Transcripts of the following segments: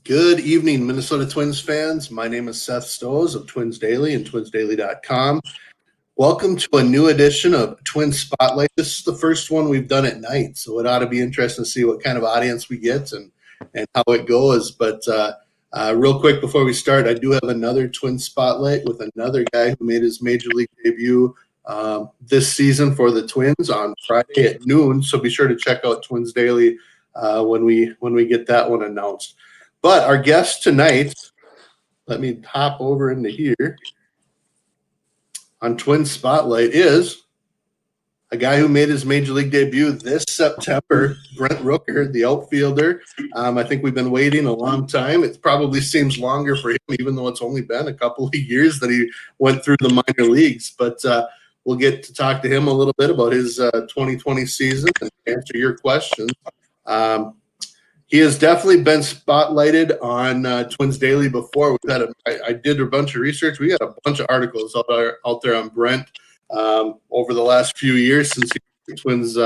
Good evening, Minnesota Twins fans. My name is Seth Stowes of Twins Daily and twinsdaily.com. Welcome to a new edition of Twins Spotlight. This is the first one we've done at night, so it ought to be interesting to see what kind of audience we get and how it goes. But real quick before we start, I do have another Twins Spotlight with another guy who made his Major League debut this season for the Twins on Friday at noon. So be sure to check out Twins Daily when we get that one announced. But our guest tonight, let me hop over into here on Twins Spotlight, is a guy who made his Major League debut this September, Brent Rooker, the outfielder. I think we've been waiting a long time. It probably seems longer for him, even though it's only been a couple of years that he went through the minor leagues. But we'll get to talk to him a little bit about his 2020 season and answer your questions. He has definitely been spotlighted on Twins Daily before. I did a bunch of research. We got a bunch of articles out there on Brent over the last few years since he was the Twins'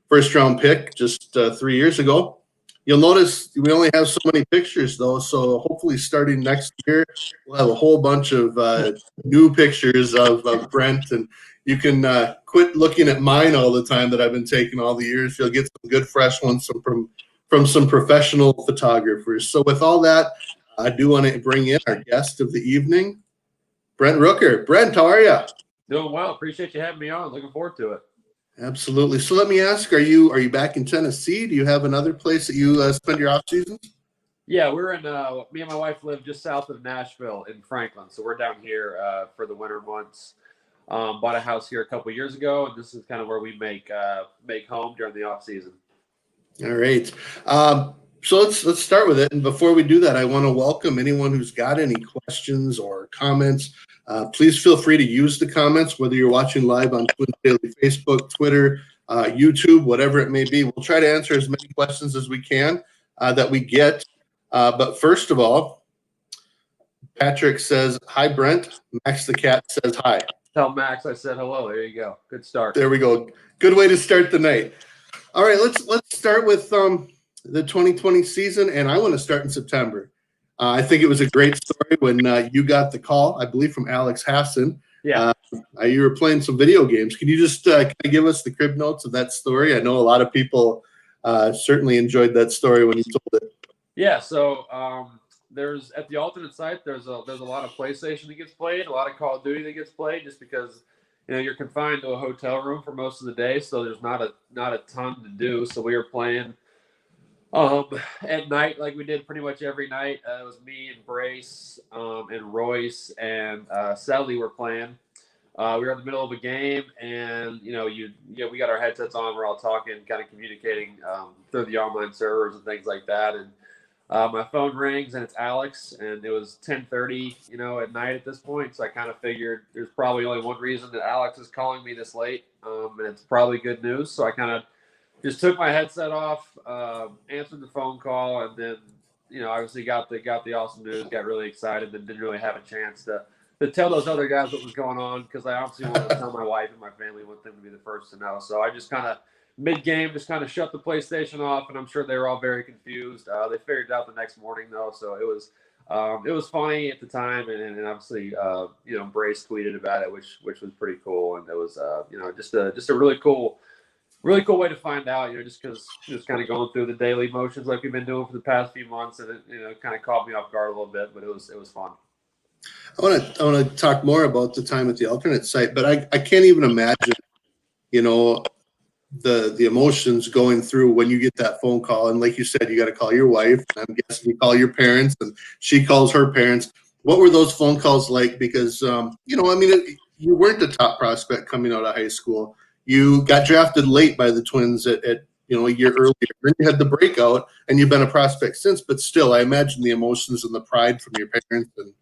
first-round pick just 3 years ago. You'll notice we only have so many pictures, though, so hopefully starting next year, we'll have a whole bunch of new pictures of Brent, and you can quit looking at mine all the time that I've been taking all the years. You'll get some good, fresh ones from some professional photographers. So with all that, I do want to bring in our guest of the evening, Brent Rooker. Brent, how are you? Doing well. Appreciate you having me on. Looking forward to it. Absolutely. So let me ask, are you back in Tennessee? Do you have another place that you spend your off seasons? Yeah, we're in me and my wife live just south of Nashville in Franklin. So we're down here for the winter months. Bought a house here a couple years ago, and this is kind of where we make home during the off season. All right. So let's start with it. And before we do that, I want to welcome anyone who's got any questions or comments. Please feel free to use the comments, whether you're watching live on Twins Daily Facebook, Twitter, YouTube, whatever it may be. We'll try to answer as many questions as we can that we get. But first of all, Patrick says, "Hi, Brent." Max the cat says, "Hi." Tell Max I said hello. There you go. Good start. There we go. Good way to start the night. All right, let's start with the 2020 season, and I want to start in September. I think it was a great story when you got the call, I believe, from Alex Hassan. Yeah. You were playing some video games. Can you just kind of give us the crib notes of that story? I know a lot of people certainly enjoyed that story when you told it. Yeah. So there's at the alternate site, there's a lot of PlayStation that gets played, a lot of Call of Duty that gets played, just because you're confined to a hotel room for most of the day, so there's not a ton to do. So we were playing at night, like we did pretty much every night. It was me and Brace and Royce and Sally were playing. We were in the middle of a game, and we got our headsets on. We're all talking, kind of communicating through the online servers and things like that. And my phone rings, and it's Alex, and it was 10:30, at night at this point. So I kind of figured there's probably only one reason that Alex is calling me this late, and it's probably good news. So I kind of just took my headset off, answered the phone call, and then, obviously got the awesome news, got really excited, and didn't really have a chance to tell those other guys what was going on, because I obviously wanted to tell my wife and my family, want them to be the first to know. So I just kind of mid-game just kind of shut the PlayStation off, and I'm sure they were all very confused. They figured it out the next morning, though, so it was funny at the time, and obviously Brace tweeted about it, which was pretty cool, and it was just a really cool way to find out, just because just kind of going through the daily motions like we've been doing for the past few months, and it kind of caught me off guard a little bit, but it was fun. I want to talk more about the time at the alternate site, but I can't even imagine, the emotions going through when you get that phone call. And like you said, you got to call your wife. I'm guessing you call your parents, and she calls her parents. What were those phone calls like? Because, you weren't the top prospect coming out of high school. You got drafted late by the Twins at a year earlier. Then you had the breakout, and you've been a prospect since. But still, I imagine the emotions and the pride from your parents, and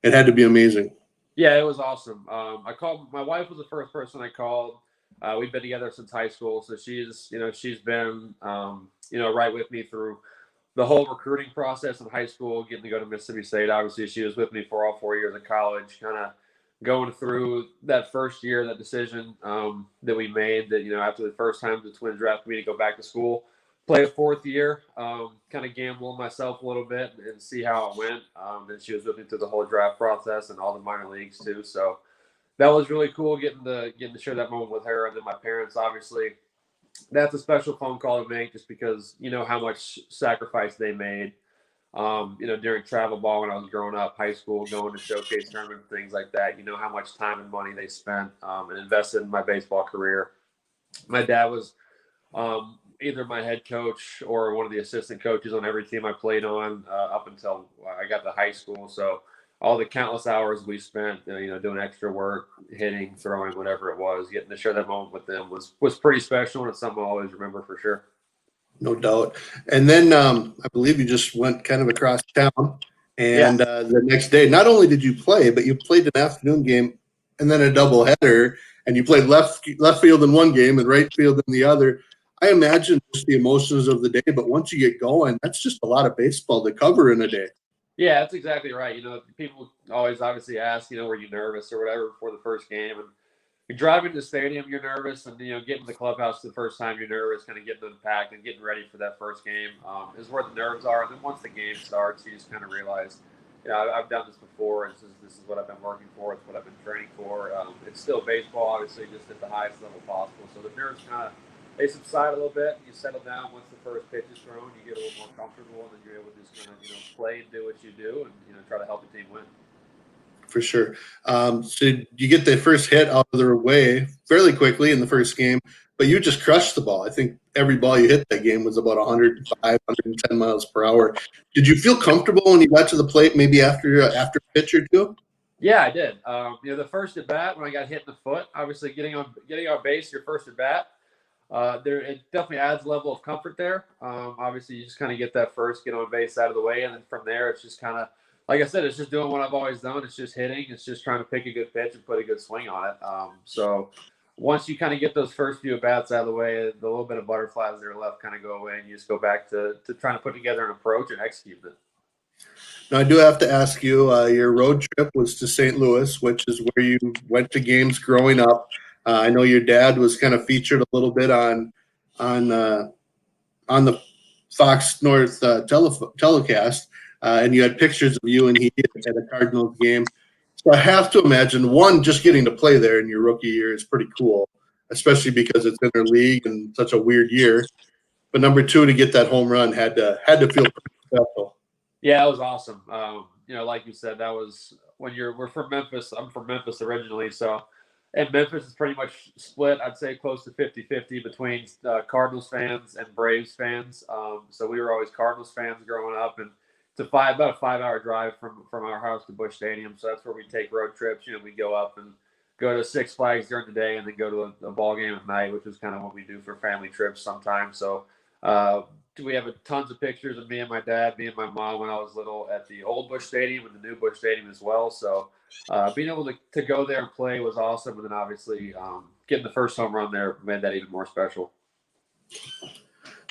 it had to be amazing. Yeah, it was awesome. I called. My wife was the first person I called. We've been together since high school, so she's been right with me through the whole recruiting process in high school, getting to go to Mississippi State. Obviously, she was with me for all 4 years of college, kind of going through that first year, that decision that we made, that after the first time the Twins drafted me to go back to school, play a fourth year, kind of gamble myself a little bit and see how it went. And she was with me through the whole draft process and all the minor leagues too. So that was really cool getting to share that moment with her. And then my parents, obviously, that's a special phone call to make just because you know how much sacrifice they made. During travel ball when I was growing up, high school, going to showcase tournaments, things like that. You know how much time and money they spent and invested in my baseball career. My dad was either my head coach or one of the assistant coaches on every team I played on up until I got to high school. So all the countless hours we spent, doing extra work, hitting, throwing, whatever it was, getting to share that moment with them was pretty special, and it's something I'll always remember for sure. No doubt. And then I believe you just went kind of across town, and the next day, not only did you play, but you played an afternoon game and then a doubleheader, and you played left field in one game and right field in the other. I imagine just the emotions of the day, but once you get going, that's just a lot of baseball to cover in a day. Yeah, that's exactly right. People always obviously ask, were you nervous or whatever before the first game? And you drive into the stadium, you're nervous, and getting to the clubhouse the first time, you're nervous, kind of getting unpacked and getting ready for that first game is where the nerves are. And then once the game starts, you just kind of realize, I've done this before. And this is what I've been working for. It's what I've been training for. It's still baseball, obviously, just at the highest level possible. So the nerves they subside a little bit, and you settle down once the first pitch is thrown. You get a little more comfortable, and then you're able to just kind of play and do what you do, and try to help the team win. For sure. So you get the first hit out of their way fairly quickly in the first game, but you just crushed the ball. I think every ball you hit that game was about 105, 110 miles per hour. Did you feel comfortable when you got to the plate, maybe after a pitch or two? Yeah, I did. The first at bat when I got hit in the foot, obviously getting on base, your first at bat. It definitely adds a level of comfort there. Obviously, you just kind of get that first get on base out of the way, and then from there, it's just kind of, like I said, it's just doing what I've always done. It's just hitting. It's just trying to pick a good pitch and put a good swing on it. So once you kind of get those first few at bats out of the way, the little bit of butterflies that are left kind of go away, and you just go back to trying to put together an approach and execute it. Now, I do have to ask you, your road trip was to St. Louis, which is where you went to games growing up. I know your dad was kind of featured a little bit on the Fox North telecast, and you had pictures of you and he at a Cardinals game. So I have to imagine, one, just getting to play there in your rookie year is pretty cool, especially because it's interleague and such a weird year. But number two, to get that home run had to feel pretty special. Yeah, it was awesome. Like you said, that was when we're from Memphis. I'm from Memphis originally, so. And Memphis is pretty much split, I'd say close to 50-50 between Cardinals fans and Braves fans. So we were always Cardinals fans growing up. And it's about a 5-hour drive from our house to Busch Stadium. So that's where we take road trips. We go up and go to Six Flags during the day and then go to a ball game at night, which is kind of what we do for family trips sometimes. So we have tons of pictures of me and my dad, me and my mom when I was little at the old Busch Stadium and the new Busch Stadium as well. So being able to go there and play was awesome. And then obviously getting the first home run there made that even more special.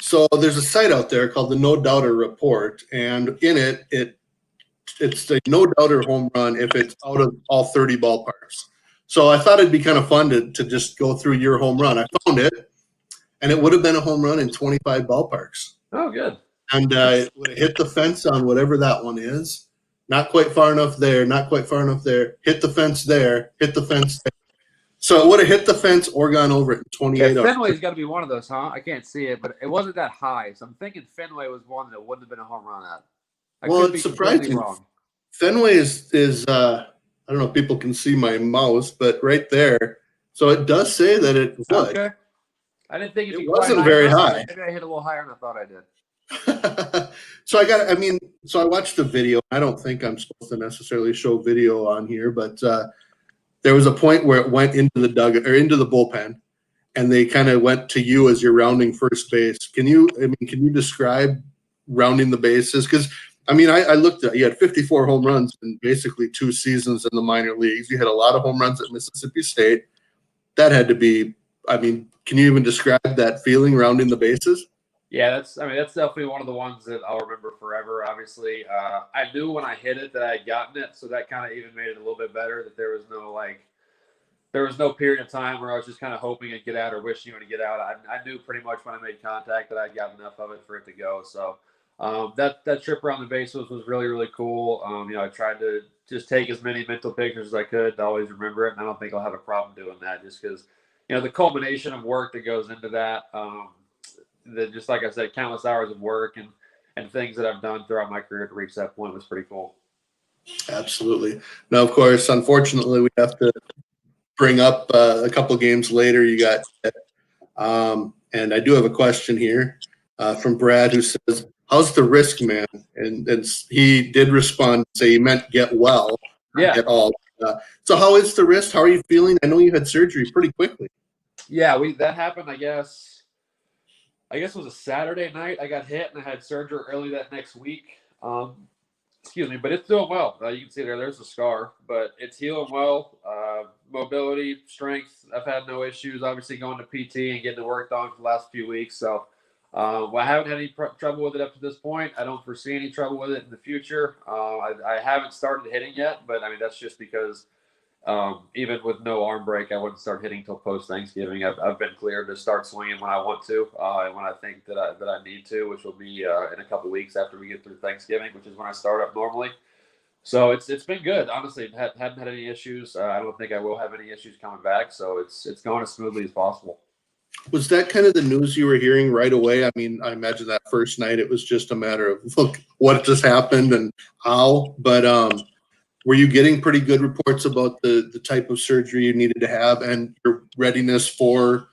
So there's a site out there called the No Doubter Report, and in it's the No Doubter home run if it's out of all 30 ballparks. So I thought it'd be kind of fun to just go through your home run. I found it, and it would have been a home run in 25 ballparks. Oh, good. And it would have hit the fence on whatever that one is. Not quite far enough there, not quite far enough there. Hit the fence there, hit the fence there. So it would have hit the fence or gone over it in 28. Yeah, Fenway's got to be one of those, huh? I can't see it, but it wasn't that high. So I'm thinking Fenway was one that wouldn't have been a home run at. It's surprising. Wrong. Fenway is I don't know if people can see my mouse, but right there. So it does say that it would. Okay. I didn't think it wasn't very high. Maybe I hit a little higher than I thought I did. So I watched the video. I don't think I'm supposed to necessarily show video on here, but there was a point where it went into the dugout or into the bullpen, and they kind of went to you as you're rounding first base. Can you describe rounding the bases? Because I looked at, you had 54 home runs in basically 2 seasons in the minor leagues. You had a lot of home runs at Mississippi State. That had to be, can you even describe that feeling rounding the bases? Yeah, that's definitely one of the ones that I'll remember forever. Obviously, I knew when I hit it that I had gotten it, so that kind of even made it a little bit better that there was no there was no period of time where I was just kind of hoping it'd get out or wishing it would get out. I knew pretty much when I made contact that I'd got enough of it for it to go. So that trip around the base was really, really cool. I tried to just take as many mental pictures as I could to always remember it. And I don't think I'll have a problem doing that just because, the culmination of work that goes into that, just like I said, countless hours of work and things that I've done throughout my career to reach that point was pretty cool. Absolutely. Now, of course, unfortunately, we have to bring up a couple games later. You got, and I do have a question here from Brad who says, "How's the risk, man?" And he did respond, say he meant get well, not get all. So how is the wrist? How are you feeling? I know you had surgery pretty quickly. Yeah, that happened. I guess it was a Saturday night. I got hit and I had surgery early that next week. Excuse me, but it's doing well. You can see there's a scar, but it's healing well. Mobility, strength, I've had no issues. Obviously, going to PT and getting it worked on for the last few weeks. So, I haven't had any trouble with it up to this point. I don't foresee any trouble with it in the future. I haven't started hitting yet, but I mean that's just because even with no arm break, I wouldn't start hitting till post Thanksgiving. I've been cleared to start swinging when I want to and when I think that I need to, which will be in a couple weeks after we get through Thanksgiving, which is when I start up normally. So it's been good. Honestly, hadn't had any issues. I don't think I will have any issues coming back. So it's going as smoothly as possible. Was that kind of the news you were hearing right away? I mean, I imagine that first night it was just a matter of, look, what just happened and how. But were you getting pretty good reports about the type of surgery you needed to have and your readiness for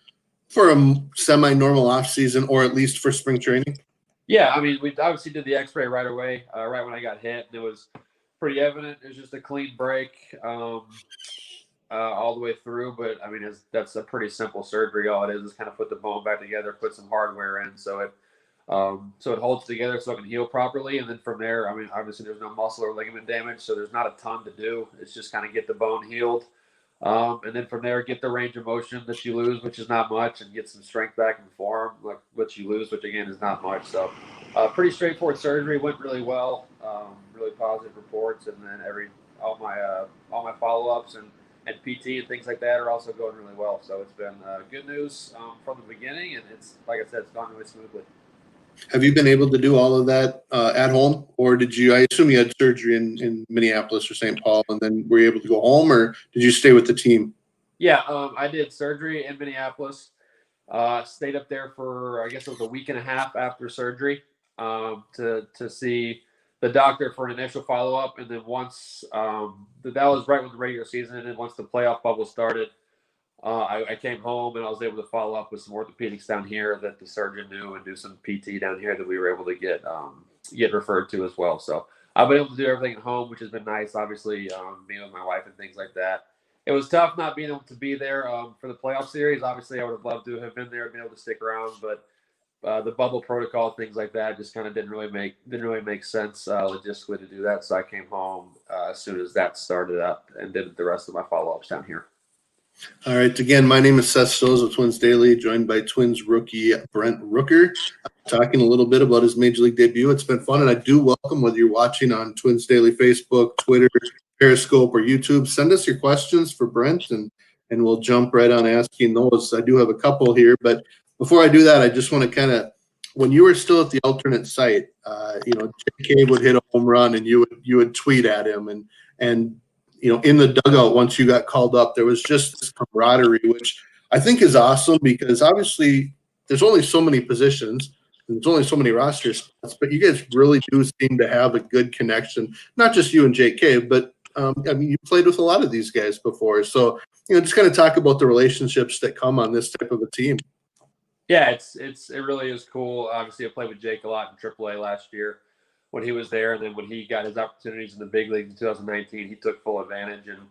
a semi-normal off season, or at least for spring training? Yeah, I mean, we obviously did the X-ray right away, right when I got hit, and it was pretty evident. It was just a clean break all the way through. But I mean, that's a pretty simple surgery. All it is kind of put the bone back together, put some hardware in, so it holds together so it can heal properly. And then from there, I mean, obviously there's no muscle or ligament damage, so there's not a ton to do. It's just kind of get the bone healed. And then from there, get the range of motion that you lose, which is not much, and get some strength back in the form, like what you lose, which again is not much. So, pretty straightforward surgery. Went really well. Really positive reports, and then all my follow ups and PT and things like that are also going really well. So it's been good news from the beginning, and it's like I said, it's gone really smoothly. Have you been able to do all of that at home, or did you? I assume you had surgery in Minneapolis or St. Paul, and then were you able to go home, or did you stay with the team? Yeah, I did surgery in Minneapolis. Stayed up there for I guess it was a week and a half after surgery to see the doctor for an initial follow up, and then once that was right when the regular season ended. Once the playoff bubble started, I came home and I was able to follow up with some orthopedics down here that the surgeon knew and do some PT down here that we were able to get referred to as well. So I've been able to do everything at home, which has been nice. Obviously, being with my wife and things like that. It was tough not being able to be there for the playoff series. Obviously, I would have loved to have been there, been able to stick around, but the bubble protocol, things like that, just kind of didn't really make sense logistically to do that. So I came home as soon as that started up and did the rest of my follow ups down here. All right. Again, my name is Seth Stills of Twins Daily, joined by Twins rookie Brent Rooker, talking a little bit about his Major League debut. It's been fun, and I do welcome whether you're watching on Twins Daily Facebook, Twitter, Periscope, or YouTube. Send us your questions for Brent, and we'll jump right on asking those. I do have a couple here, but before I do that, I just want to kind of, when you were still at the alternate site, JK would hit a home run, and you would tweet at him, and in the dugout, once you got called up, there was just this camaraderie, which I think is awesome because obviously there's only so many positions and there's only so many roster spots, but you guys really do seem to have a good connection, not just you and JK, but I mean, you played with a lot of these guys before. So, just kind of talk about the relationships that come on this type of a team. Yeah, it really is cool. Obviously, I played with Jake a lot in AAA last year when he was there, and then when he got his opportunities in the big leagues in 2019, he took full advantage and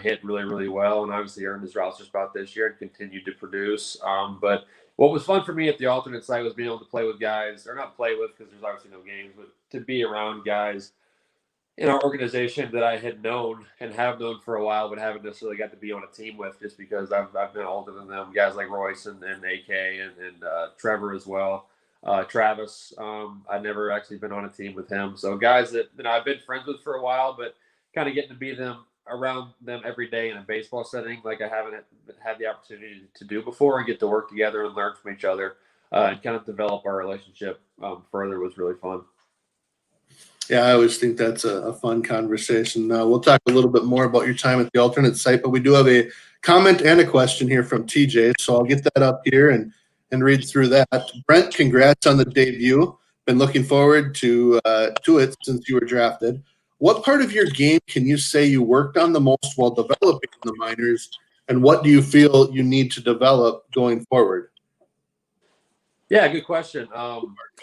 hit really, really well, and obviously earned his roster spot this year and continued to produce. But what was fun for me at the alternate site was being able to play with guys, or not play with because there's obviously no games, but to be around guys in our organization that I had known and have known for a while, but haven't necessarily got to be on a team with just because I've been older than them. Guys like Royce and AK and Trevor as well. Travis, I'd never actually been on a team with him. So guys that I've been friends with for a while, but kind of getting to be around them every day in a baseball setting like I haven't had the opportunity to do before, and get to work together and learn from each other, and kind of develop our relationship further was really fun. Yeah, I always think that's a fun conversation. We'll talk a little bit more about your time at the alternate site, but we do have a comment and a question here from TJ. So I'll get that up here and read through that. Brent, congrats on the debut. Been looking forward to it since you were drafted. What part of your game can you say you worked on the most while developing in the minors, and what do you feel you need to develop going forward? Yeah, good question.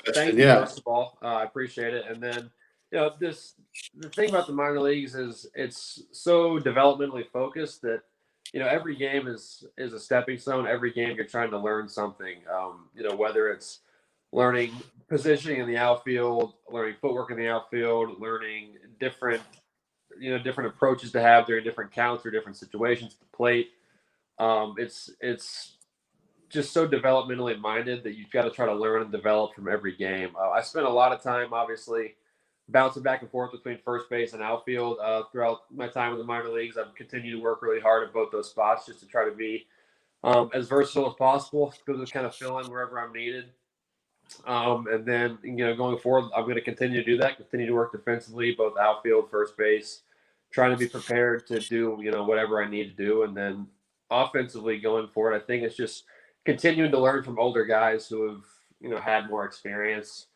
Thank you, Yeah. first of all. I appreciate it. And then, the thing about the minor leagues is it's so developmentally focused that, every game is a stepping stone. Every game you're trying to learn something. Whether it's learning positioning in the outfield, learning footwork in the outfield, learning different approaches to have during different counts or different situations at the plate. It's just so developmentally minded that you've got to try to learn and develop from every game. I spent a lot of time, obviously, bouncing back and forth between first base and outfield throughout my time in the minor leagues. I've continued to work really hard at both those spots just to try to be as versatile as possible, to kind of fill in wherever I'm needed. And then, going forward, I'm going to continue to do that, continue to work defensively, both outfield, first base, trying to be prepared to do, whatever I need to do. And then offensively going forward, I think it's just continuing to learn from older guys who have, had more experience,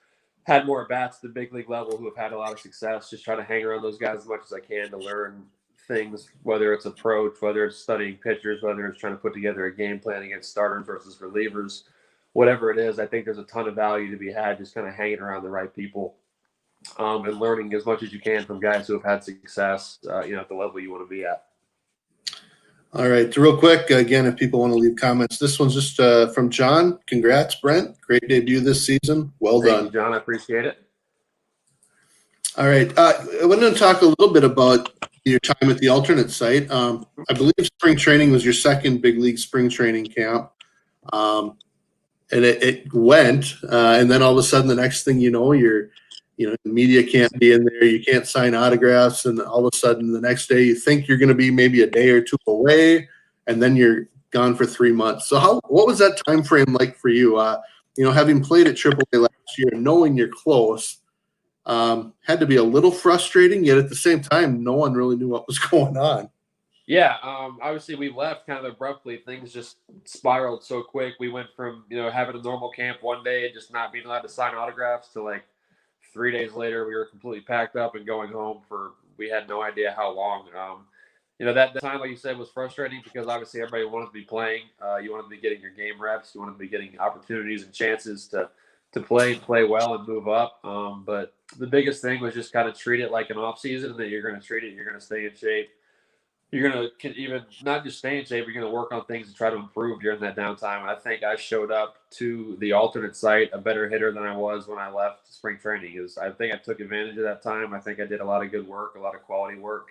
had more at bats at the big league level, who have had a lot of success. Just try to hang around those guys as much as I can to learn things, whether it's approach, whether it's studying pitchers, whether it's trying to put together a game plan against starters versus relievers, whatever it is. I think there's a ton of value to be had just kind of hanging around the right people, and learning as much as you can from guys who have had success, at the level you want to be at. All right. Real quick, again, if people want to leave comments, this one's just from John. Congrats, Brent. Great debut this season. Well done. Thank you, John. I appreciate it. All right. I wanted to talk a little bit about your time at the alternate site. I believe spring training was your second big league spring training camp. And it went, and then all of a sudden, the next thing you know, the media can't be in there. You can't sign autographs, and all of a sudden, the next day, you think you're going to be maybe a day or two away, and then you're gone for 3 months. So, what was that time frame like for you? Having played at AAA last year, knowing you're close, had to be a little frustrating. Yet at the same time, no one really knew what was going on. Yeah, obviously we left kind of abruptly. Things just spiraled so quick. We went from having a normal camp one day and just not being allowed to sign autographs to like 3 days later we were completely packed up and going home for we had no idea how long. That time, like you said, was frustrating because obviously everybody wanted to be playing. You wanted to be getting your game reps. You wanted to be getting opportunities and chances to play and play well and move up. But the biggest thing was just kind of treat it like an off season, and that you're going to treat it. You're going to stay in shape. You're going to even not just stay in shape, you're going to work on things to try to improve during that downtime. And I think I showed up to the alternate site a better hitter than I was when I left spring training. I think I took advantage of that time. I think I did a lot of good work, a lot of quality work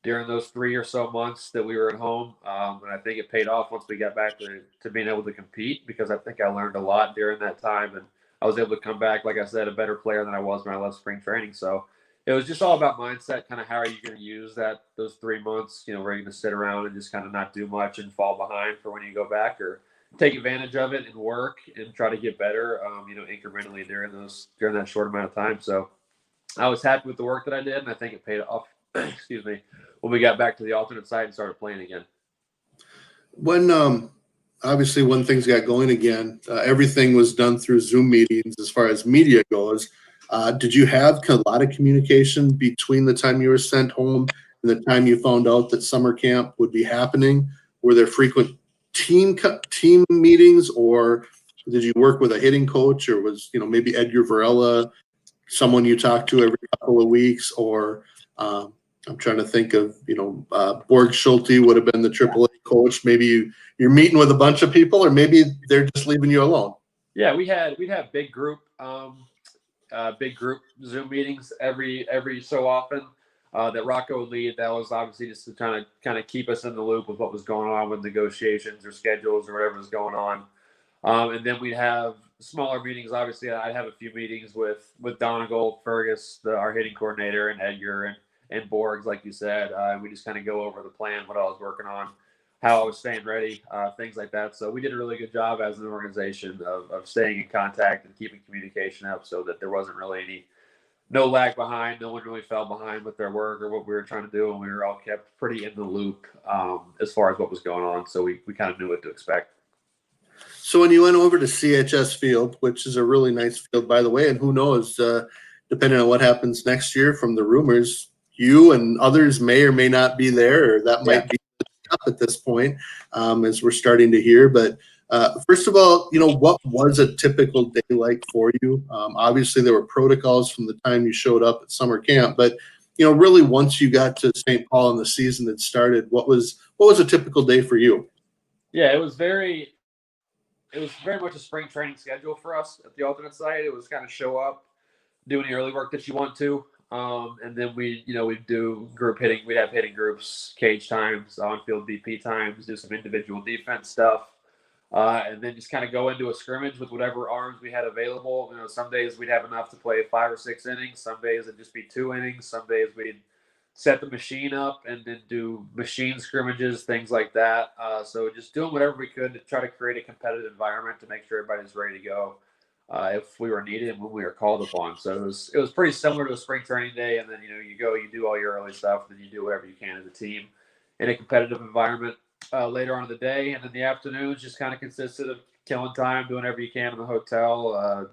during those 3 or so months that we were at home. And I think it paid off once we got back to being able to compete, because I think I learned a lot during that time. And I was able to come back, like I said, a better player than I was when I left spring training. So it was just all about mindset, kind of how are you going to use those 3 months, where you're going to sit around and just kind of not do much and fall behind for when you go back, or take advantage of it and work and try to get better, incrementally during that short amount of time. So I was happy with the work that I did, and I think it paid off, excuse me, when we got back to the alternate site and started playing again. When obviously when things got going again, everything was done through Zoom meetings as far as media goes. Did you have a lot of communication between the time you were sent home and the time you found out that summer camp would be happening? Were there frequent team meetings, or did you work with a hitting coach, or was maybe Edgar Varela someone you talked to every couple of weeks? Or I'm trying to think of Borg Schulte would have been the AAA coach. Maybe you're meeting with a bunch of people, or maybe they're just leaving you alone. Yeah, we'd have big group Zoom meetings every so often that Rocco would lead. That was obviously just to kind of keep us in the loop with what was going on with negotiations or schedules or whatever was going on. And then we'd have smaller meetings. Obviously, I'd have a few meetings with Donegal, Fergus, our hitting coordinator, and Edgar, and boards, like you said. We just kind of go over the plan, what I was working on, how I was staying ready, things like that. So we did a really good job as an organization of staying in contact and keeping communication up so that there wasn't really no lag behind. No one really fell behind with their work or what we were trying to do. And we were all kept pretty in the loop as far as what was going on. So we kind of knew what to expect. So when you went over to CHS Field, which is a really nice field, by the way, and who knows, depending on what happens next year from the rumors, you and others may or may not be there, or that might be up at this point, as we're starting to hear. But first of all, what was a typical day like for you? Obviously, there were protocols from the time you showed up at summer camp, but really once you got to St. Paul and the season had started, what was a typical day for you? Yeah, it was very much a spring training schedule for us at the alternate site. It was kind of show up, do any early work that you want to, and then we'd do group hitting. We'd have hitting groups, cage times, on-field BP times, do some individual defense stuff, and then just kind of go into a scrimmage with whatever arms we had available. Some days we'd have enough to play 5 or 6 innings. Some days it'd just be 2 innings. Some days we'd set the machine up and then do machine scrimmages, things like that. So just doing whatever we could to try to create a competitive environment to make sure everybody's ready to go if we were needed and when we were called upon. So it was pretty similar to a spring training day. And then, you go, you do all your early stuff, and then you do whatever you can as a team in a competitive environment later on in the day. And then the afternoons just kind of consisted of killing time, doing whatever you can in the hotel.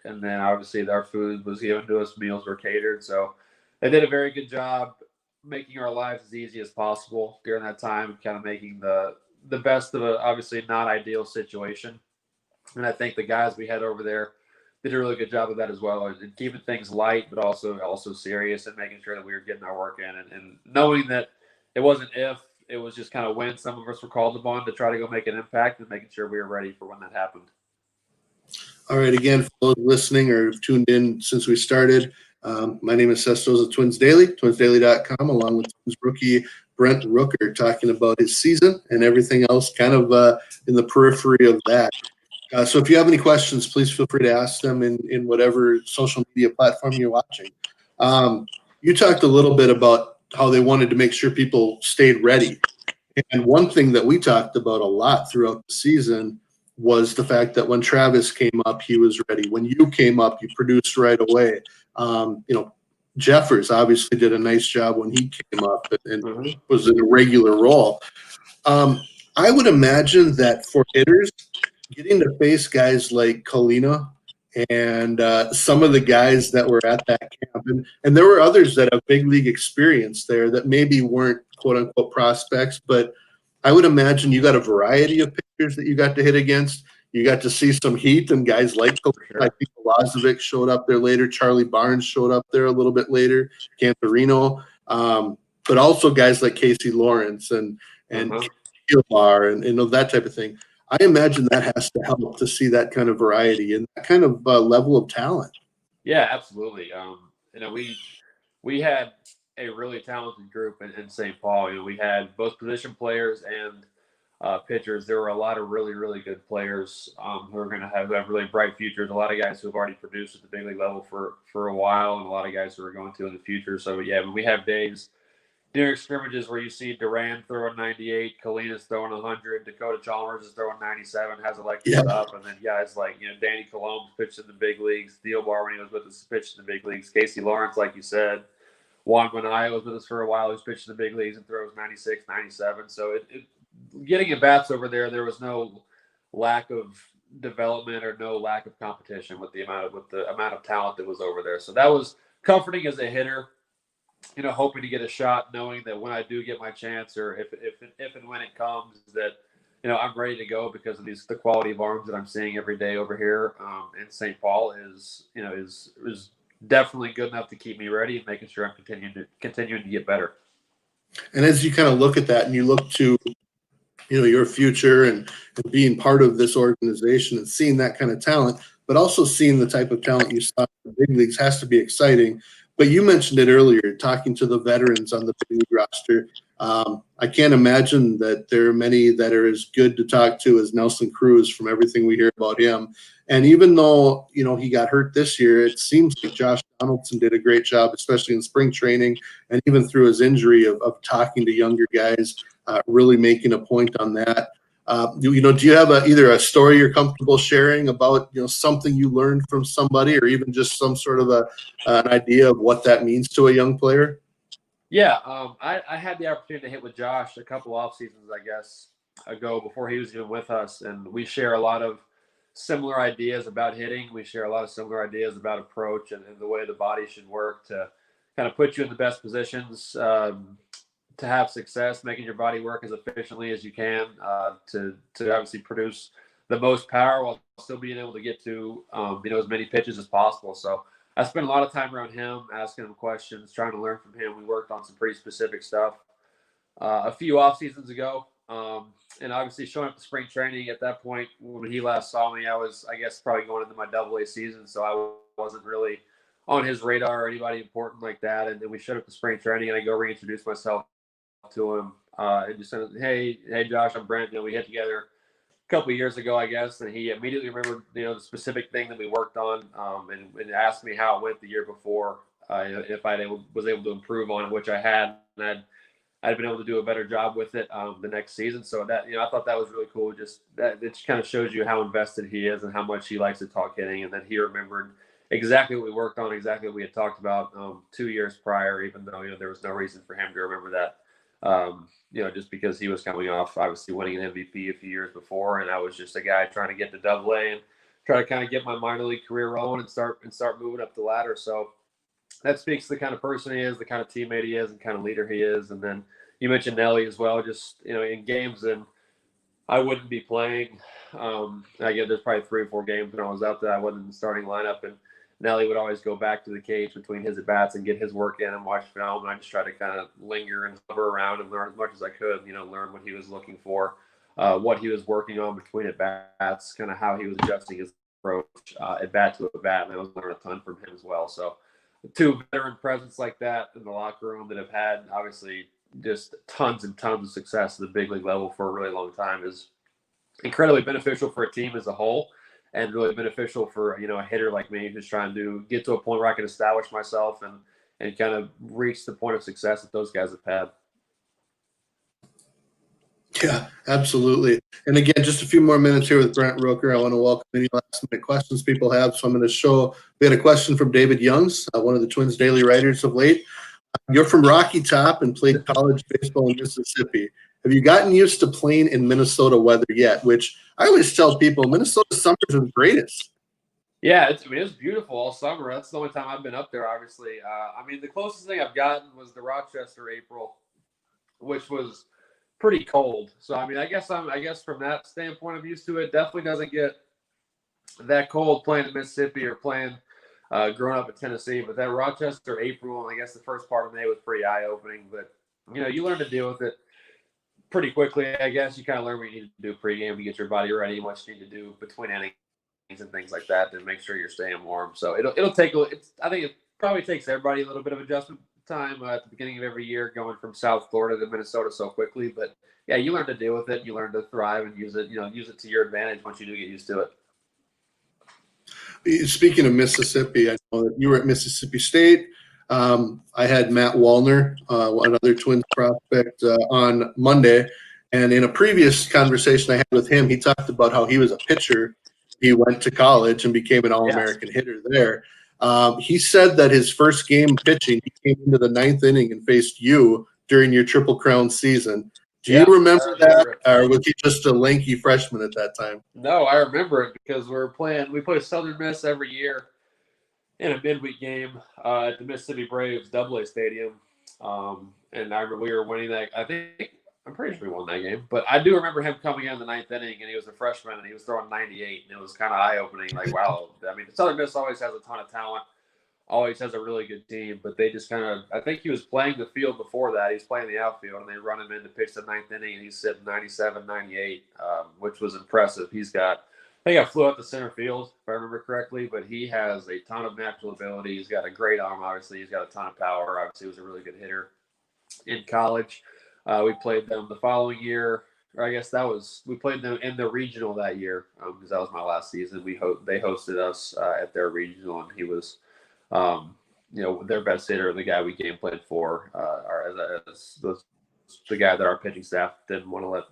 And then obviously our food was given to us, meals were catered. So they did a very good job making our lives as easy as possible during that time, kind of making the best of a obviously not ideal situation. And I think the guys we had over there did a really good job of that as well, and keeping things light, but also serious, and making sure that we were getting our work in, and knowing that it wasn't if, it was just kind of when some of us were called upon to try to go make an impact, and making sure we were ready for when that happened. All right, again, for those listening or tuned in since we started, my name is Seth of Twins Daily, twinsdaily.com, along with Twins rookie Brent Rooker, talking about his season and everything else kind of in the periphery of that. So if you have any questions, please feel free to ask them in whatever social media platform you're watching. You talked a little bit about how they wanted to make sure people stayed ready. And one thing that we talked about a lot throughout the season was the fact that when Travis came up, he was ready. When you came up, you produced right away. Jeffers obviously did a nice job when he came up and was in a regular role. I would imagine that for hitters, getting to face guys like Kalina and some of the guys that were at that camp, and there were others that have big league experience there that maybe weren't quote-unquote prospects, but I would imagine you got a variety of pitchers that you got to hit against. You got to see some heat and guys like Kalina. I think Lazovic showed up there later. Charlie Barnes showed up there a little bit later. Cantorino. But also guys like Casey Lawrence and Gilmar and that type of thing. I imagine that has to help to see that kind of variety and that kind of level of talent. Yeah, absolutely. We had a really talented group in St. Paul. We had both position players and pitchers. There were a lot of really, really good players who are going to have really bright futures. A lot of guys who have already produced at the big league level for a while, and a lot of guys who are going to in the future. So yeah, we have days during scrimmages where you see Duran throwing 98, Kalina's throwing 100, Dakota Chalmers is throwing 97, has elected up, and then guys like Danny Colombo's pitched in the big leagues, Theo Bar when he was with us pitched in the big leagues, Casey Lawrence, like you said, Juan Minaya was with us for a while, who's pitched in the big leagues and throws 96, 97. So getting at bats over there was no lack of development or no lack of competition with the amount of talent that was over there. So that was comforting as a hitter. Hoping to get a shot, knowing that when I do get my chance, or if and when it comes, that I'm ready to go because of the quality of arms that I'm seeing every day over here in St. Paul is definitely good enough to keep me ready and making sure I'm continuing to get better. And as you kind of look at that and you look to your future and being part of this organization and seeing that kind of talent, but also seeing the type of talent you saw in the big leagues has to be exciting. But you mentioned it earlier, talking to the veterans on the big league roster. I can't imagine that there are many that are as good to talk to as Nelson Cruz from everything we hear about him. And even though, he got hurt this year, it seems like Josh Donaldson did a great job, especially in spring training and even through his injury of talking to younger guys, really making a point on that. Do you have either a story you're comfortable sharing about, something you learned from somebody or even just some sort of an idea of what that means to a young player? Yeah, I had the opportunity to hit with Josh a couple off seasons, I guess, ago before he was even with us, and we share a lot of similar ideas about hitting. We share a lot of similar ideas about approach and the way the body should work to kind of put you in the best positions to have success, making your body work as efficiently as you can to obviously produce the most power while still being able to get to as many pitches as possible. So I spent a lot of time around him, asking him questions, trying to learn from him. We worked on some pretty specific stuff a few off seasons ago, and obviously showing up to spring training at that point when he last saw me, I was, I guess, probably going into my AA season, so I wasn't really on his radar or anybody important like that. And then we showed up to spring training, and I go reintroduce myself to him and just said, "Hey, Josh, I'm Brent. We hit together couple of years ago, I guess, and he immediately remembered, the specific thing that we worked on, and asked me how it went the year before, if was able to improve on it, which I had, and I'd been able to do a better job with it the next season. So that, I thought that was really cool. Just that it just kind of shows you how invested he is and how much he likes to talk hitting, and then he remembered exactly what we worked on, exactly what we had talked about 2 years prior, even though there was no reason for him to remember that. Just because he was coming off obviously winning an MVP a few years before, and I was just a guy trying to get to AA and try to kind of get my minor league career rolling and start moving up the ladder. So that speaks to the kind of person he is, the kind of teammate he is, and kind of leader he is. And then you mentioned Nelly as well, just in games, and I wouldn't be playing. I get there's probably 3 or 4 games when I was out there I wasn't in the starting lineup, and Nelly would always go back to the cage between his at bats and get his work in and watch film. And I just tried to kind of linger and hover around and learn as much as I could. Learn what he was looking for, what he was working on between at bats, kind of how he was adjusting his approach at bat to at bat. And I was learning a ton from him as well. So 2 veteran presence like that in the locker room that have had obviously just tons and tons of success at the big league level for a really long time is incredibly beneficial for a team as a whole, and really beneficial for a hitter like me who's trying to get to a point where I can establish myself and kind of reach the point of success that those guys have had. Yeah, absolutely. And again, just a few more minutes here with Brent Rooker. I want to welcome any last minute questions people have. So I'm going to show, we had a question from David Youngs, one of the Twins daily writers of late. You're from Rocky Top and played college baseball in Mississippi. Have you gotten used to playing in Minnesota weather yet? Which I always tell people, Minnesota summers are the greatest. Yeah, it's beautiful all summer. That's the only time I've been up there, obviously. The closest thing I've gotten was the Rochester April, which was pretty cold. So I guess from that standpoint, I'm used to it. Definitely doesn't get that cold playing in Mississippi or playing growing up in Tennessee. But that Rochester April, and I guess the first part of May was pretty eye opening. But you learn to deal with it pretty quickly. I guess you kind of learn what you need to do pregame to get your body ready, and what you need to do between innings and things like that to make sure you're staying warm. So it'll take I think it probably takes everybody a little bit of adjustment time at the beginning of every year, going from South Florida to Minnesota so quickly. But yeah, you learn to deal with it. You learn to thrive and use it to your advantage once you do get used to it. Speaking of Mississippi, I know that you were at Mississippi State. I had Matt Wallner, another Twins prospect, on Monday. And in a previous conversation I had with him, he talked about how he was a pitcher. He went to college and became an All-American hitter there. He said that his first game pitching, he came into the 9th inning and faced you during your Triple Crown season. Do you remember that, or was he just a lanky freshman at that time? No, I remember it because we play Southern Miss every year in a midweek game at the Mississippi Braves AA Stadium. And I remember we were winning that. I'm pretty sure we won that game. But I do remember him coming in the 9th inning, and he was a freshman, and he was throwing 98, and it was kind of eye-opening. Like, wow. Southern Miss always has a ton of talent, always has a really good team, but they just kind of – I think he was playing the field before that. He was playing the outfield, and they run him in to pitch the 9th inning, and he's sitting 97, 98, which was impressive. I think I flew out to center field, if I remember correctly, but he has a ton of natural ability. He's got a great arm, obviously. He's got a ton of power. Obviously, he was a really good hitter in college. We played them the following year, or I guess we played them in the regional that year because that was my last season. They hosted us at their regional, and he was, their best hitter, the guy we game played for, the guy that our pitching staff didn't want to let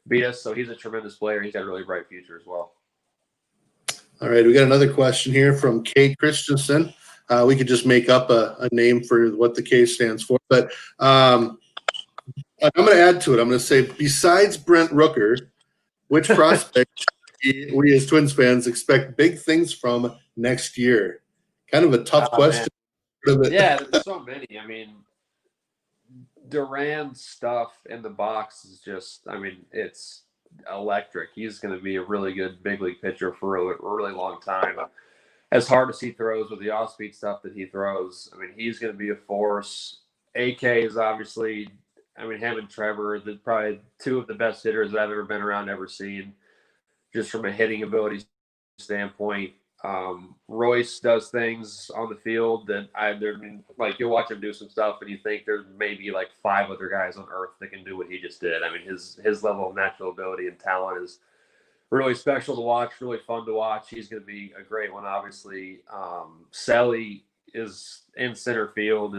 beat us. So he's a tremendous player. He's got a really bright future as well. All right, we got another question here from K. Christensen. We could just make up a name for what the K stands for, but I'm going to add to it. I'm going to say, besides Brent Rooker, which prospect we as Twins fans expect big things from next year? Kind of a tough question. Yeah, there's so many. I mean, Duran's stuff in the box is just, it's electric. He's going to be a really good big league pitcher for a really long time. As hard as he throws with the off-speed stuff that he throws, he's going to be a force. AK is obviously, him and Trevor, probably two of the best hitters I've ever been around, ever seen, just from a hitting ability standpoint. Royce does things on the field that you'll watch him do some stuff and you think there's maybe like 5 other guys on earth that can do what he just did. His level of natural ability and talent is really special to watch, really fun to watch. He's going to be a great one, obviously. Selly is in center field.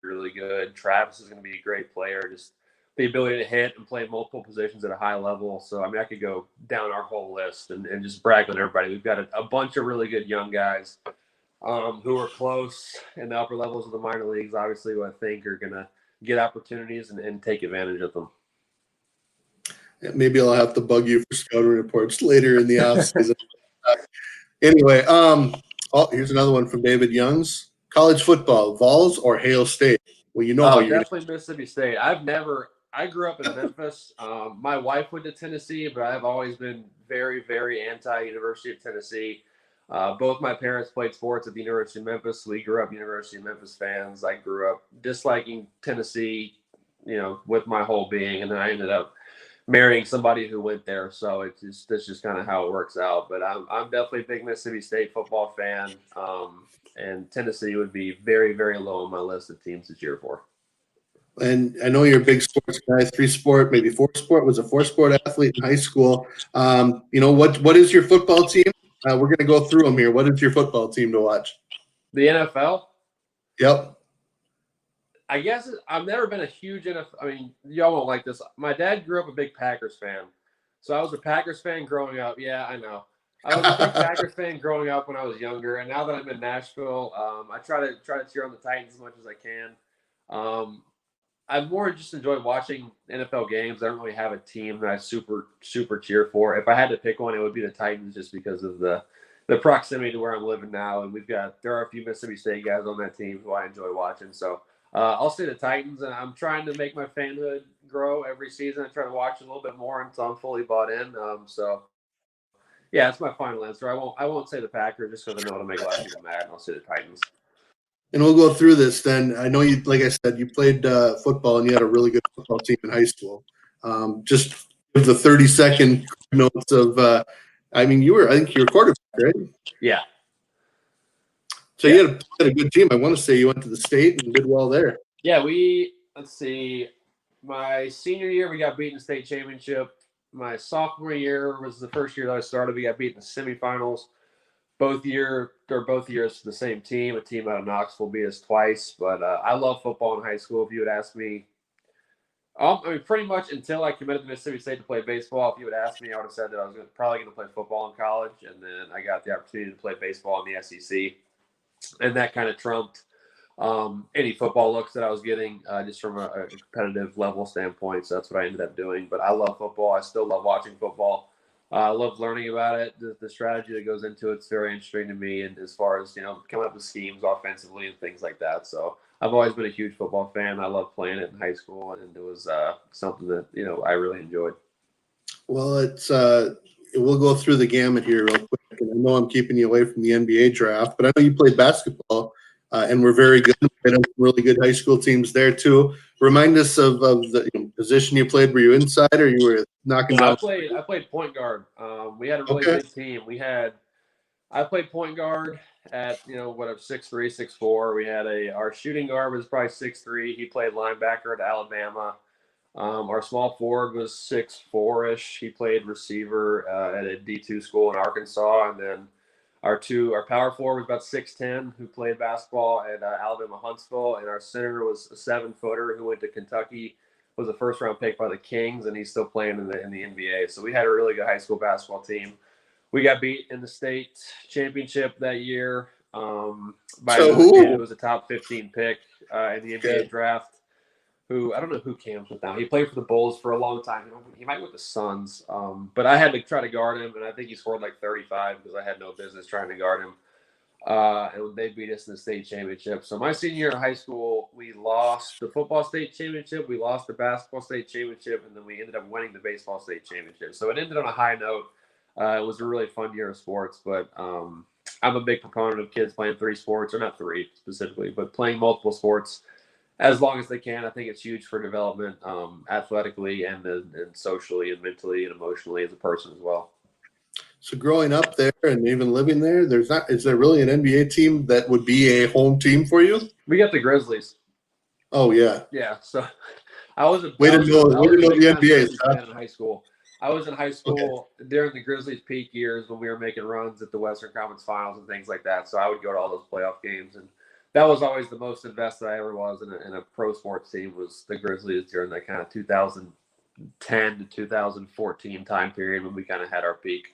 Really good. Travis is going to be a great player. Just the ability to hit and play multiple positions at a high level. So, I could go down our whole list and just brag on everybody. We've got a bunch of really good young guys who are close in the upper levels of the minor leagues, obviously, who I think are going to get opportunities and take advantage of them. Maybe I'll have to bug you for scouting reports later in the offseason. Anyway, here's another one from David Youngs. College football, Vols or Hail State? Well, how you're definitely Mississippi State. I grew up in Memphis. My wife went to Tennessee, but I've always been very, very anti-University of Tennessee. Both my parents played sports at the University of Memphis. We grew up University of Memphis fans. I grew up disliking Tennessee, with my whole being, and then I ended up marrying somebody who went there. So that's just kind of how it works out. But I'm definitely a big Mississippi State football fan, and Tennessee would be very, very low on my list of teams to cheer for. And I know you're a big sports guy, 3-sport, maybe 4-sport, was a 4-sport athlete in high school. What is your football team? We're going to go through them here. What is your football team to watch? The NFL? Yep. I guess I've never been a huge NFL. Y'all won't like this. My dad grew up a big Packers fan. So I was a Packers fan growing up. Yeah, I know. I was a big Packers fan growing up when I was younger. And now that I'm in Nashville, I try to cheer on the Titans as much as I can. I more just enjoy watching NFL games. I don't really have a team that I super, super cheer for. If I had to pick one, it would be the Titans just because of the proximity to where I'm living now. And there are a few Mississippi State guys on that team who I enjoy watching. So I'll say the Titans, and I'm trying to make my fanhood grow every season. I try to watch a little bit more until I'm fully bought in. Yeah, that's my final answer. I won't say the Packers just because I know it'll make a lot of people mad, and I'll say the Titans. And we'll go through this then. I know you, like I said, you played football and you had a really good football team in high school. Just give the 30-second notes of, I think you were quarterback, right? Yeah. So you had a good team. I want to say you went to the state and did well there. Yeah, let's see. My senior year, we got beat in the state championship. My sophomore year was the first year that I started. We got beat in the semifinals. Both years, the same team. A team out of Knoxville beat us twice. But I love football in high school. If you would ask me, pretty much until I committed to Mississippi State to play baseball, if you would ask me, I would have said that I was probably going to play football in college. And then I got the opportunity to play baseball in the SEC. And that kind of trumped any football looks that I was getting just from a competitive level standpoint. So that's what I ended up doing. But I love football. I still love watching football. I love learning about it. The strategy that goes into it's very interesting to me. And as far as, coming up with schemes offensively and things like that. So I've always been a huge football fan. I loved playing it in high school. And it was something that, I really enjoyed. Well, we'll go through the gamut here real quick. And I know I'm keeping you away from the NBA draft, but I know you played basketball and were very good. We had really good high school teams there too. Remind us of the position you played. Were you inside or you were knocking down? I played point guard. We had a really big team. We had I played point guard at whatever 6'3", 6'4". We had our shooting guard was probably 6'3". He played linebacker at Alabama. Our small forward was 6'4" ish. He played receiver at a D2 school in Arkansas, and then our power forward was about 6'10", who played basketball at Alabama Huntsville, and our center was a 7-footer who went to Kentucky, was a first-round pick by the Kings, and he's still playing in the NBA. So we had a really good high school basketball team. We got beat in the state championship that year by another kid who was a top 15 pick in the NBA draft. Who I don't know who Cam's with now. He played for the Bulls for a long time. He might with the Suns, but I had to try to guard him, and I think he scored like 35 because I had no business trying to guard him. And they beat us in the state championship. So my senior year of high school, we lost the football state championship, we lost the basketball state championship, and then we ended up winning the baseball state championship. So it ended on a high note. It was a really fun year of sports, but I'm a big proponent of kids playing 3 sports, or not 3 specifically, but playing multiple sports as long as they can. I think it's huge for development, athletically and socially and mentally and emotionally as a person as well. So growing up there and even living there, is there really an NBA team that would be a home team for you? We got the Grizzlies. Oh yeah. Yeah. So I was a way to know the NBA fan in high school. I was in high school during the Grizzlies' peak years when we were making runs at the Western Conference Finals and things like that. So I would go to all those playoff games, and that was always the most invested I ever was in a pro sports team, was the Grizzlies during that kind of 2010 to 2014 time period when we kind of had our peak.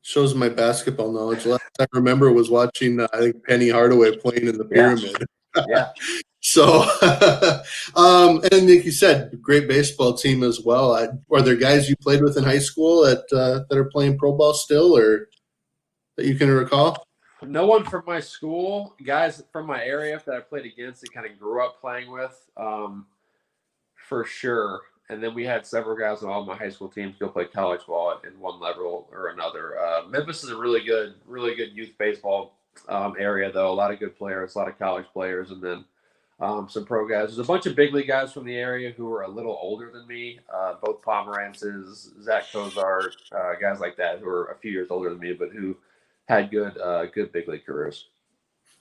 Shows my basketball knowledge. Last I remember was watching, I think, Penny Hardaway playing in the Pyramid. Yeah. So, and like you said, great baseball team as well. Are there guys you played with in high school that are playing pro ball still, or that you can recall? No one from my school. Guys from my area that I played against and kind of grew up playing with, for sure. And then we had several guys on all my high school teams go play college ball in one level or another. Memphis is a really good youth baseball area, though. A lot of good players, a lot of college players, and then some pro guys. There's a bunch of big league guys from the area who are a little older than me, both Pomerances, Zach Kozart, guys like that who are a few years older than me, but who had good big league careers.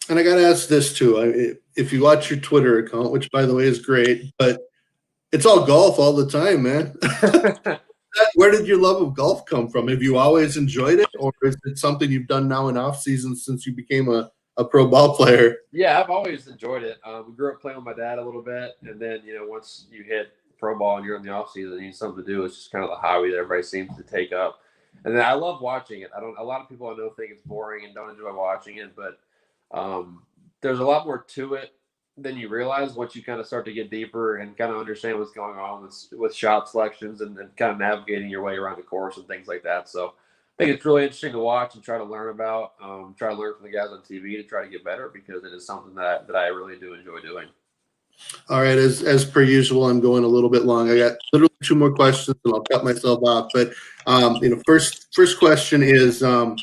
And I got to ask this too. If you watch your Twitter account, which by the way is great, but it's all golf all the time, man. Where did your love of golf come from? Have you always enjoyed it, or is it something you've done now in off season since you became a pro ball player? Yeah, I've always enjoyed it. We grew up playing with my dad a little bit, and then once you hit pro ball and you're in the off season, you need something to do. It's just kind of the hobby that everybody seems to take up. And then I love watching it. A lot of people I know think it's boring and don't enjoy watching it, but there's a lot more to it than you realize once you kind of start to get deeper and kind of understand what's going on with shot selections and kind of navigating your way around the course and things like that. So I think it's really interesting to watch and try to learn about, try to learn from the guys on TV to try to get better, because it is something that I really do enjoy doing. All right, as per usual, I'm going a little bit long. I got literally 2 more questions, and I'll cut myself off. But first question is, Rocco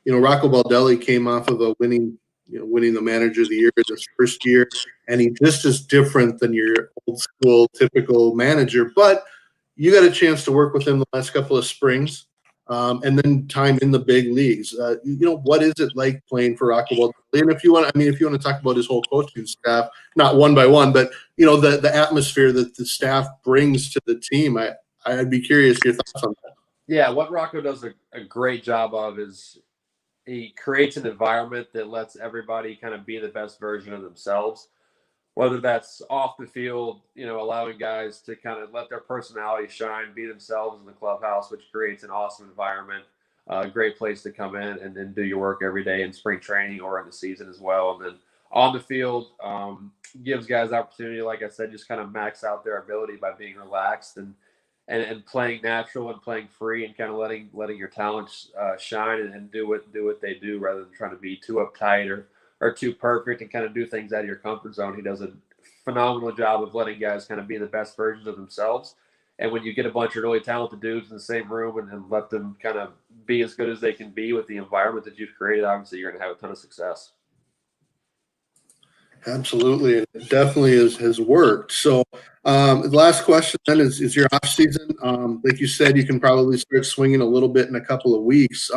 Baldelli came off of a winning the Manager of the Year in his first year, and he just is different than your old school typical manager. But you got a chance to work with him the last couple of springs, and then time in the big leagues. What is it like playing for Rocco Baldelli? And if you want to talk about his whole coaching staff, not one by one, but the atmosphere that the staff brings to the team, I'd be curious your thoughts on that. Yeah, what Rocco does a great job of is he creates an environment that lets everybody kind of be the best version of themselves, whether that's off the field, allowing guys to kind of let their personality shine, be themselves in the clubhouse, which creates an awesome environment, a great place to come in and then do your work every day in spring training or in the season as well. And then on the field, gives guys opportunity, like I said, just kind of max out their ability by being relaxed and playing natural and playing free and kind of letting your talents shine and do what they do, rather than trying to be too uptight or too perfect and kind of do things out of your comfort zone. He does a phenomenal job of letting guys kind of be the best versions of themselves. And when you get a bunch of really talented dudes in the same room and let them kind of be as good as they can be with the environment that you've created, obviously you're going to have a ton of success. Absolutely. It definitely has worked. So the last question then is your off season. Like you said, you can probably start swinging a little bit in a couple of weeks.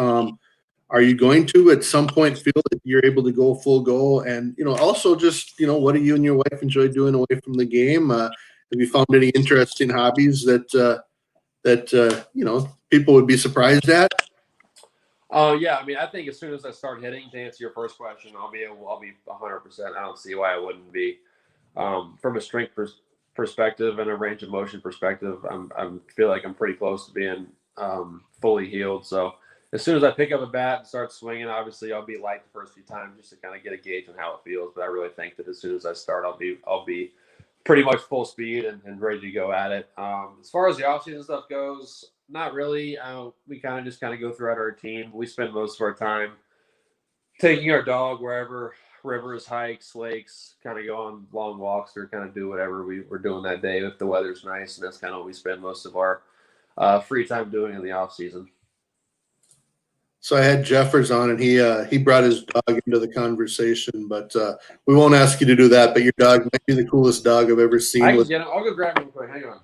Are you going to at some point feel that you're able to go full go? And, also just, what do you and your wife enjoy doing away from the game? Have you found any interesting hobbies that people would be surprised at? Yeah. I mean, I think as soon as I start hitting, to answer your first question, I'll be 100%. I don't see why I wouldn't be. From a strength perspective and a range of motion perspective, I feel like I'm pretty close to being fully healed. So as soon as I pick up a bat and start swinging, obviously I'll be light the first few times just to kind of get a gauge on how it feels. But I really think that as soon as I start, I'll be pretty much full speed and ready to go at it. As far as the offseason stuff goes, not really. We kind of go throughout our team. We spend most of our time taking our dog wherever, rivers, hikes, lakes, kind of go on long walks or kind of do whatever we're doing that day if the weather's nice. And that's kind of what we spend most of our free time doing in the off season. So I had Jeffers on, and he brought his dog into the conversation, but we won't ask you to do that. But your dog might be the coolest dog I've ever seen. I'll go grab him real quick. Hang on.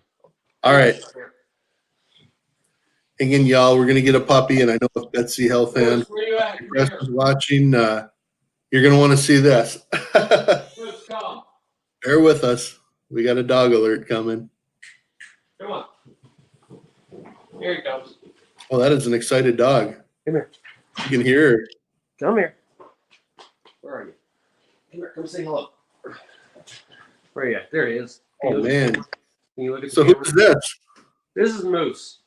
All right. Again, y'all, we're going to get a puppy, and I know if Betsy Health and Press is watching, you're going to want to see this. Bear with us. We got a dog alert coming. Come on. Here he comes. Oh, that is an excited dog. Come here. You can hear her. Come here. Where are you? Come here. Come say hello. Where are you at? There he is. Oh, man. Can you look at So who's this? This is Moose.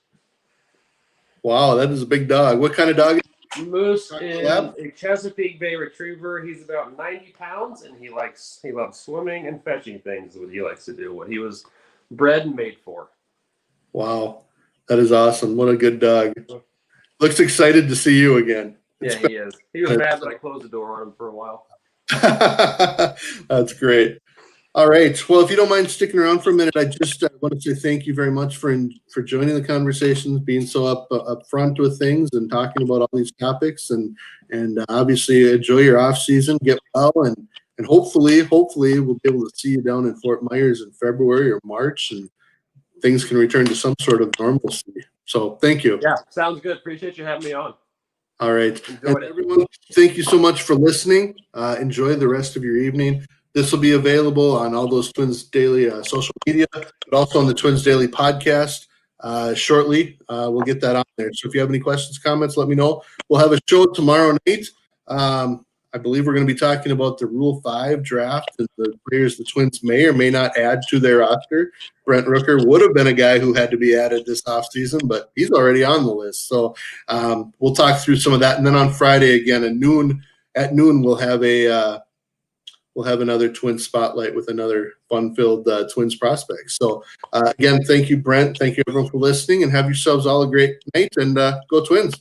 Wow, that is a big dog. What kind of dog? Moose is a Chesapeake Bay Retriever. He's about 90 pounds, and he loves swimming and fetching things. Is what he likes to do. What he was bred and made for. Wow, that is awesome. What a good dog. Looks excited to see you again. Yeah, he is. He was mad that I closed the door on him for a while. That's great. All right. Well, if you don't mind sticking around for a minute, I just want to say thank you very much for joining the conversations, being so up front with things and talking about all these topics, and obviously enjoy your off season, get well, and hopefully we'll be able to see you down in Fort Myers in February or March, and things can return to some sort of normalcy. So thank you. Yeah, sounds good. Appreciate you having me on. All right. And everyone, thank you so much for listening. Enjoy the rest of your evening. This will be available on all those Twins Daily social media, but also on the Twins Daily podcast shortly. We'll get that on there. So if you have any questions, comments, let me know. We'll have a show tomorrow night. I believe we're going to be talking about the Rule 5 draft and the players the Twins may or may not add to their roster. Brent Rooker would have been a guy who had to be added this offseason, but he's already on the list. So we'll talk through some of that. And then on Friday again at noon we'll have another Twins spotlight with another fun-filled Twins prospect. So again, thank you, Brent. Thank you everyone for listening, and have yourselves all a great night, and go Twins.